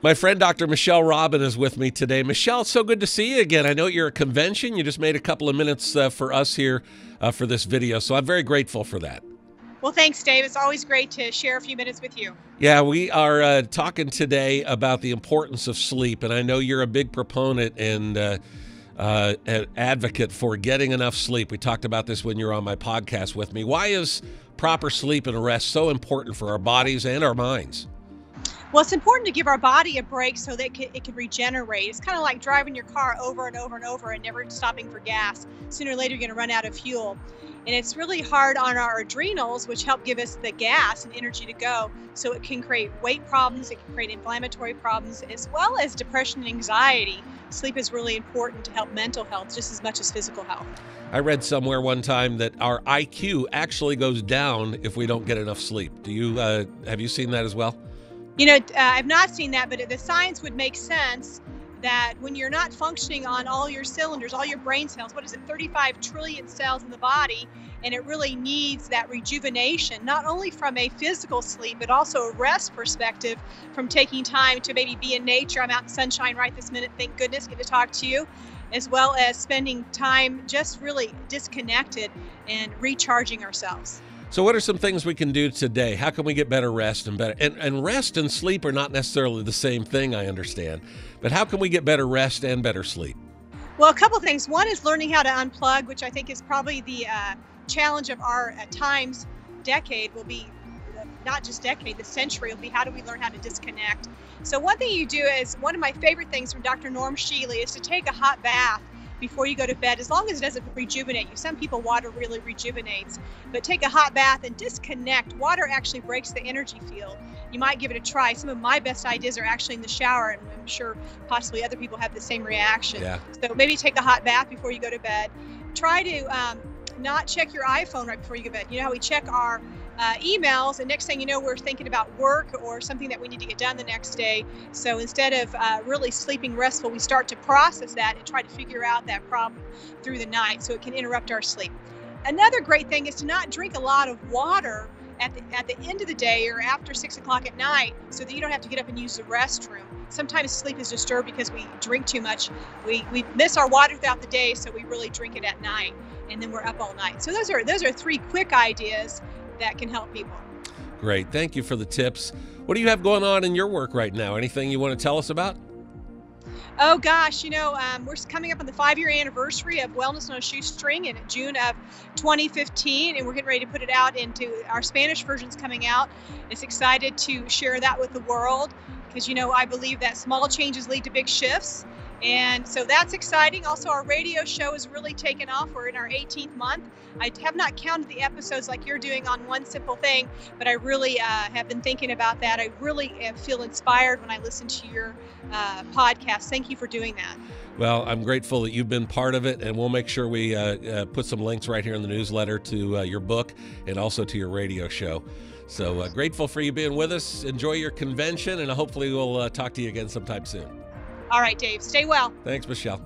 My friend Dr. Michelle Robin is with me today. Michelle, it's so good to see you again. I know you're at a convention. You just made a couple of minutes for us here for this video, so I'm very grateful for that. Well, thanks, Dave. It's always great to share a few minutes with you. Yeah, we are talking today about the importance of sleep, and I know you're a big proponent and an advocate for getting enough sleep. We talked about this when you were on my podcast with me. Why is proper sleep and rest so important for our bodies and our minds? Well, it's important to give our body a break so that it can regenerate. It's kind of like driving your car over and over and over and never stopping for gas. Sooner or later, you're going to run out of fuel. And it's really hard on our adrenals, which help give us the gas and energy to go. So it can create weight problems, it can create inflammatory problems, as well as depression and anxiety. Sleep is really important to help mental health just as much as physical health. I read somewhere one time that our IQ actually goes down if we don't get enough sleep. Have you seen that as well? You know, I've not seen that, but the science would make sense that when you're not functioning on all your cylinders, all your brain cells, 35 trillion cells in the body, and it really needs that rejuvenation, not only from a physical sleep, but also a rest perspective from taking time to maybe be in nature. I'm out in the sunshine right this minute, thank goodness, get to talk to you, as well as spending time just really disconnected and recharging ourselves. So what are some things we can do today? How can we get better rest and better? And rest and sleep are not necessarily the same thing, I understand. But how can we get better rest and better sleep? Well, a couple things. One is learning how to unplug, which I think is probably the challenge of our times decade will be, not just decade, the century will be how do we learn how to disconnect. So one thing you do is, one of my favorite things from Dr. Norm Shealy is to take a hot bath before you go to bed, as long as it doesn't rejuvenate you. Some people, water really rejuvenates, but take a hot bath and disconnect. Water actually breaks the energy field. You might give it a try. Some of my best ideas are actually in the shower, and I'm sure possibly other people have the same reaction. Yeah. So maybe take a hot bath before you go to bed. Try to not check your iPhone right before you go to bed. You know how we check our emails, and next thing you know, we're thinking about work or something that we need to get done the next day. So instead of really sleeping restful, we start to process that and try to figure out that problem through the night, so it can interrupt our sleep. Another great thing is to not drink a lot of water at the end of the day or after 6 o'clock at night, so that you don't have to get up and use the restroom. Sometimes sleep is disturbed because we drink too much. We miss our water throughout the day, so we really drink it at night, and then we're up all night. So those are three quick ideas that can help people. Great. Thank you for the tips. What do you have going on in your work right now? Anything you want to tell us about? Oh gosh, you know, we're coming up on the 5-year anniversary of Wellness on a Shoestring in June of 2015, and we're getting ready to put it out into our Spanish version's coming out. It's excited to share that with the world because, you know, I believe that small changes lead to big shifts. And so that's exciting. Also, our radio show is really taken off. We're in our 18th month. I have not counted the episodes like you're doing on One Simple Thing, but I really have been thinking about that. I really feel inspired when I listen to your podcast. Thank you for doing that. Well, I'm grateful that you've been part of it, and we'll make sure we put some links right here in the newsletter to your book and also to your radio show. So grateful for you being with us. Enjoy your convention, and hopefully we'll talk to you again sometime soon. All right, Dave. Stay well. Thanks, Michelle.